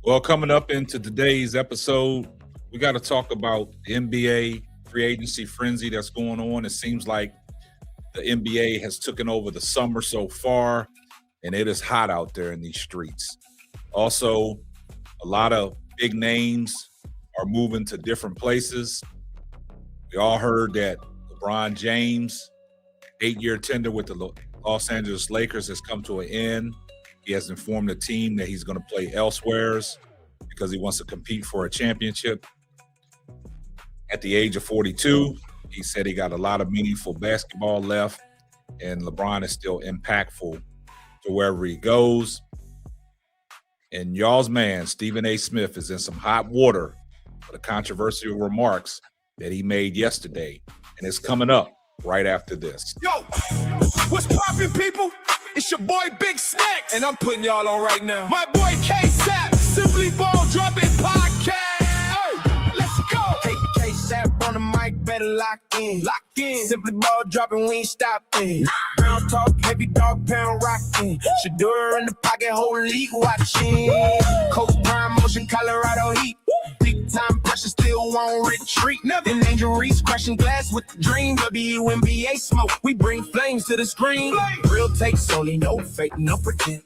Well, coming up into today's episode, we got to talk about the NBA free agency frenzy that's going on. It seems like the NBA has taken over the summer so far, and it is hot out there in these streets. Also, a lot of big names are moving to different places. We all heard that LeBron James' 8-year tender with the Los Angeles Lakers has come to an end. He has informed the team that he's going to play elsewheres because he wants to compete for a championship. At the age of 42, he said he got a lot of meaningful basketball left, and LeBron is still impactful to wherever he goes. And y'all's man, Stephen A. Smith, is in some hot water for the controversial remarks that he made yesterday, and it's coming up right after this. Yo, what's poppin', people? It's your boy Big Snack, and I'm putting y'all on right now. My boy K-Sap, Simply Ball Dropping Podcast. Hey, let's go. Hey, K-Sap on the mic, better lock in. Lock in. Simply Ball Dropping, we ain't stopping. Brown talk, heavy dog pound rocking. Shadura in the pocket, whole league watching. Coach Prime Motion, Colorado Heat. Big time pressure, still won't retreat. Nothing injuries, crashing glass with the dream. WNBA smoke, we bring flames to the screen. Real takes only, no fake, no pretend.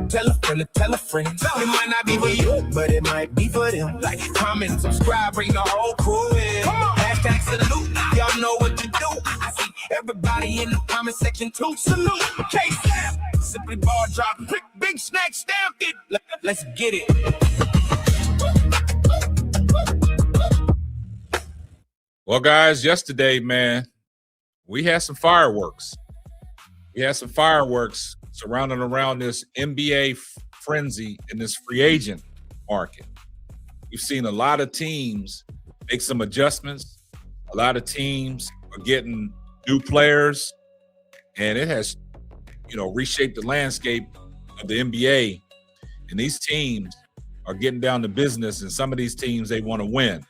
Tell a friend, tell a friend. It might not be for you, but it might be for them. Like, comment, subscribe, bring the whole crew in. Hashtag salute, y'all know what to do. I see everybody in the comment section too. Salute, K-Sap, Simply Ball Drop, Big Snack stamped it. Let's get it. Well, guys, yesterday, man, we had some fireworks. We had some fireworks surrounding around this NBA frenzy in this free agent market. We've seen a lot of teams make some adjustments. A lot of teams are getting new players, and it has, reshaped the landscape of the NBA. And these teams are getting down to business, and some of these teams, they want to win.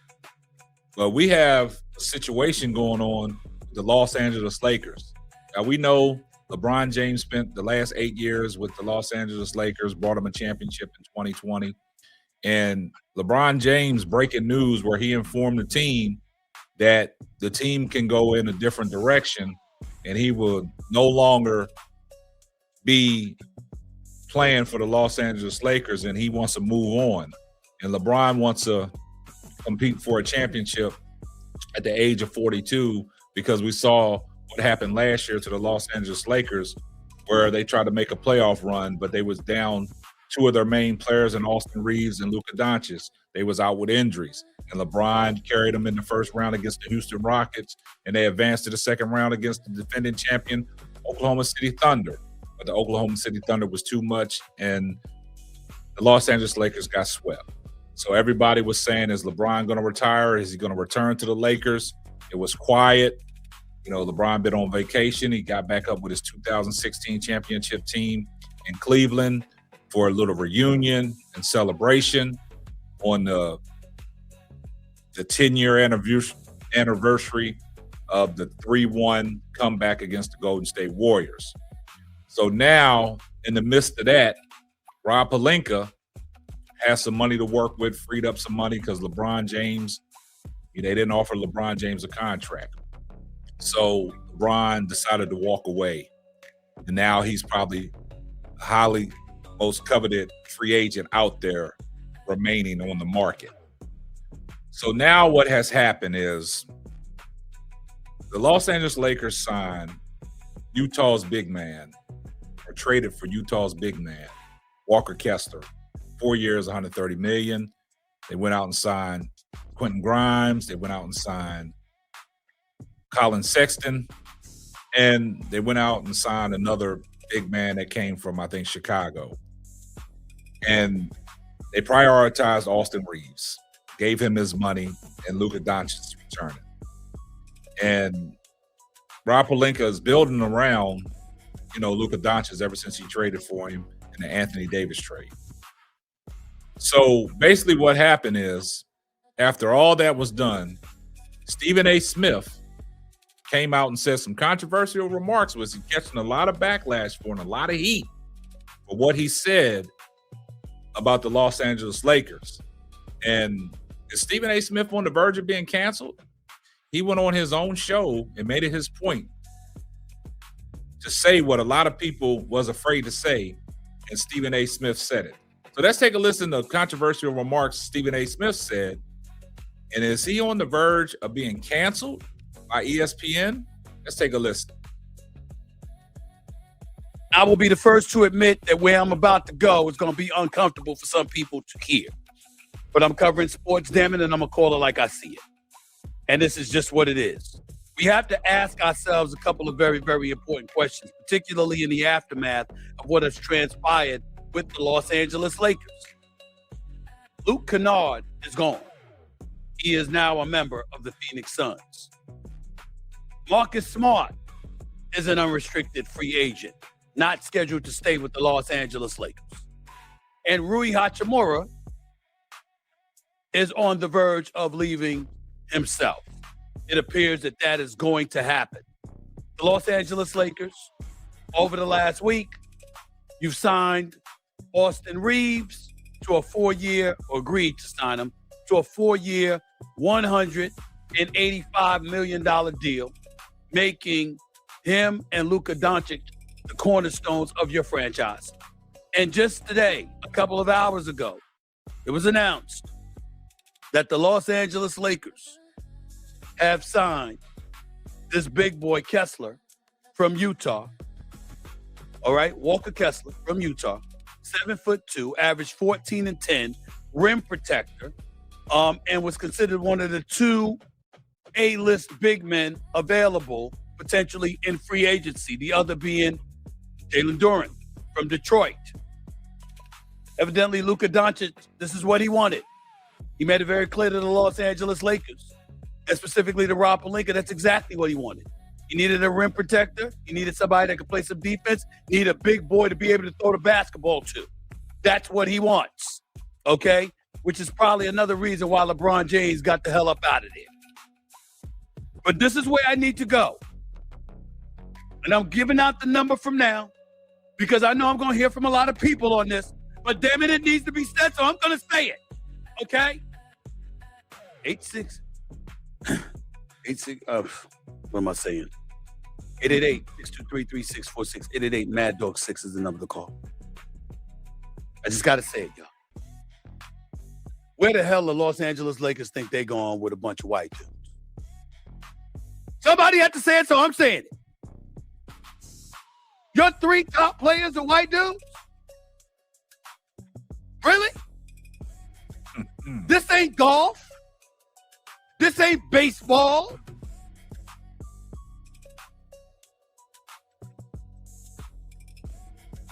But we have a situation going on with the Los Angeles Lakers. Now, we know LeBron James spent the last 8 years with the Los Angeles Lakers, brought them a championship in 2020. And LeBron James breaking news where he informed the team that the team can go in a different direction and he will no longer be playing for the Los Angeles Lakers and he wants to move on. And LeBron wants to compete for a championship at the age of 42 because we saw what happened last year to the Los Angeles Lakers where they tried to make a playoff run, but they was down two of their main players in Austin Reeves and Luka Doncic. They was out with injuries. And LeBron carried them in the first round against the Houston Rockets, and they advanced to the second round against the defending champion, Oklahoma City Thunder. But the Oklahoma City Thunder was too much, and the Los Angeles Lakers got swept. So everybody was saying, is LeBron going to retire? Is he going to return to the Lakers? It was quiet. LeBron been on vacation. He got back up with his 2016 championship team in Cleveland for a little reunion and celebration on the 10-year anniversary of the 3-1 comeback against the Golden State Warriors. So now, in the midst of that, Rob Pelinka has some money to work with, freed up some money because LeBron James, they didn't offer LeBron James a contract. So LeBron decided to walk away. And now he's probably highly most coveted free agent out there remaining on the market. So now what has happened is the Los Angeles Lakers signed Utah's big man, or traded for Utah's big man, Walker Kessler. 4 years, $130 million. They went out and signed Quentin Grimes. They went out and signed Colin Sexton. And they went out and signed another big man that came from, I think, Chicago. And they prioritized Austin Reeves, gave him his money, and Luka Doncic is returning. And Rob Pelinka is building around, Luka Doncic ever since he traded for him in the Anthony Davis trade. So basically what happened is, after all that was done, Stephen A. Smith came out and said some controversial remarks, was catching a lot of backlash for and a lot of heat for what he said about the Los Angeles Lakers. And is Stephen A. Smith on the verge of being canceled? He went on his own show and made it his point to say what a lot of people was afraid to say, and Stephen A. Smith said it. So let's take a listen to controversial remarks Stephen A. Smith said. And is he on the verge of being canceled by ESPN? Let's take a listen. I will be the first to admit that where I'm about to go is going to be uncomfortable for some people to hear. But I'm covering sports, damn it, and I'm going to call it like I see it. And this is just what it is. We have to ask ourselves a couple of very, very important questions, particularly in the aftermath of what has transpired with the Los Angeles Lakers. Luke Kennard is gone. He is now a member of the Phoenix Suns. Marcus Smart is an unrestricted free agent, not scheduled to stay with the Los Angeles Lakers. And Rui Hachimura is on the verge of leaving himself. It appears that that is going to happen. The Los Angeles Lakers, over the last week, you've signed Austin Reeves to a 4-year, or agreed to sign him, to a 4-year, $185 million deal, making him and Luka Doncic the cornerstones of your franchise. And just today, a couple of hours ago, it was announced that the Los Angeles Lakers have signed this big boy Kessler from Utah. All right, Walker Kessler from Utah, 7'2", averaged 14 and 10, rim protector, and was considered one of the 2 A-list big men available potentially in free agency, the other being Jalen Duren from Detroit. Evidently, Luka Doncic, this is what he wanted. He made it very clear to the Los Angeles Lakers, and specifically to Rob Pelinka, that's exactly what he wanted. He needed a rim protector. He needed somebody that could play some defense. He needed a big boy to be able to throw the basketball to. That's what he wants, okay? Which is probably another reason why LeBron James got the hell up out of there. But this is where I need to go. And I'm giving out the number from now because I know I'm going to hear from a lot of people on this. But damn it, it needs to be said, so I'm going to say it, okay? 86. What am I saying? 888-623-3646. 888 Mad Dog 6 is the number to call. I just got to say it, y'all. Where the hell the Los Angeles Lakers think they going with a bunch of white dudes? Somebody had to say it, so I'm saying it. Your 3 top players are white dudes? Really? This ain't golf. This ain't baseball.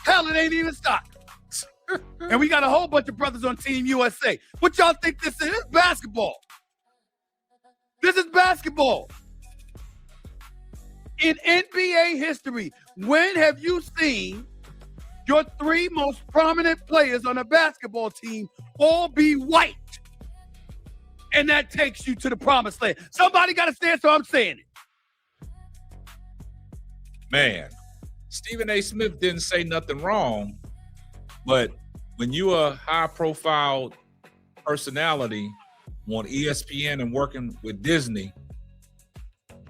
Hell, it ain't even soccer. And we got a whole bunch of brothers on Team USA. What y'all think this is? This is basketball. This is basketball. In NBA history, when have you seen your 3 most prominent players on a basketball team all be white? And that takes you to the promised land. Somebody got to say it, so I'm saying it. Man, Stephen A. Smith didn't say nothing wrong, but when you a high-profile personality on ESPN and working with Disney,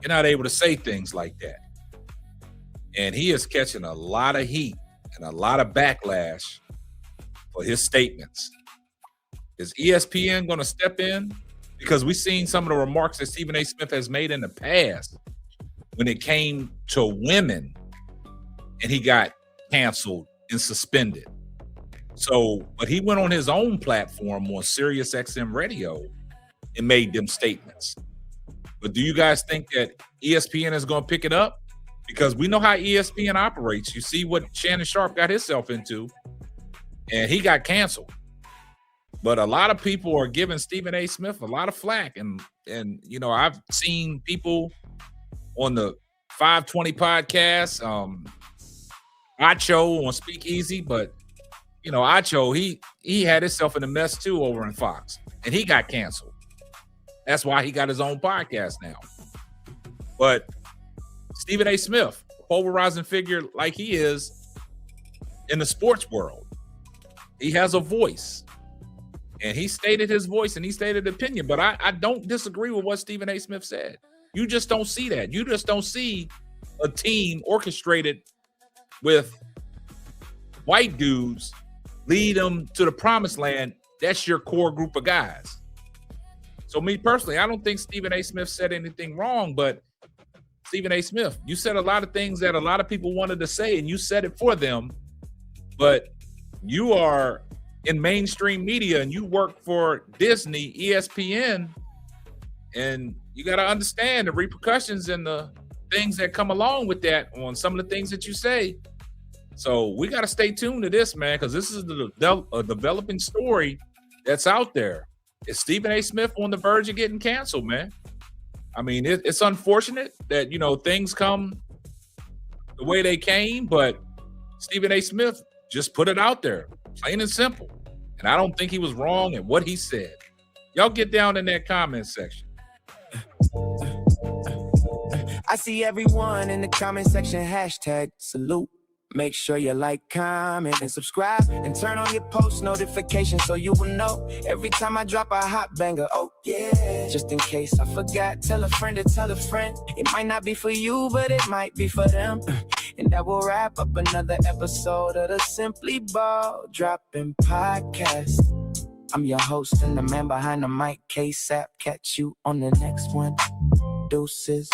you're not able to say things like that. And he is catching a lot of heat and a lot of backlash for his statements. Is ESPN going to step in? Because we've seen some of the remarks that Stephen A. Smith has made in the past when it came to women, and he got canceled and suspended. So, but he went on his own platform on Sirius XM Radio and made them statements. But do you guys think that ESPN is going to pick it up? Because we know how ESPN operates. You see what Shannon Sharp got himself into, and he got canceled. But a lot of people are giving Stephen A. Smith a lot of flack. And you know, I've seen people on the 520 podcast, Acho on Speakeasy, but you know, Acho, he had himself in a mess too over in Fox, and he got canceled. That's why he got his own podcast now. But Stephen A. Smith, a polarizing figure like he is in the sports world, He has a voice. And he stated his voice and he stated opinion. But I don't disagree with what Stephen A. Smith said. You just don't see that. You just don't see a team orchestrated with white dudes lead them to the promised land. That's your core group of guys. So me personally, I don't think Stephen A. Smith said anything wrong, but Stephen A. Smith, you said a lot of things that a lot of people wanted to say, and you said it for them, but you are in mainstream media and you work for Disney, ESPN, and you got to understand the repercussions and the things that come along with that on some of the things that you say. So we got to stay tuned to this, man, because this is a developing story that's out there. Is Stephen A. Smith on the verge of getting canceled, man? I mean, it's unfortunate that, you know, things come the way they came, but Stephen A. Smith just put it out there, plain and simple. And I don't think he was wrong in what he said. Y'all get down in that comment section. I see everyone in the comment section, hashtag salute. Make sure you like, comment, and subscribe, and turn on your post notifications so you will know every time I drop a hot banger. Oh yeah, just in case I forgot, tell a friend to tell a friend. It might not be for you, but it might be for them. And that will wrap up another episode of the Simply Ball Dropping Podcast. I'm your host and the man behind the mic, K-Sap. Catch you on the next one. Deuces.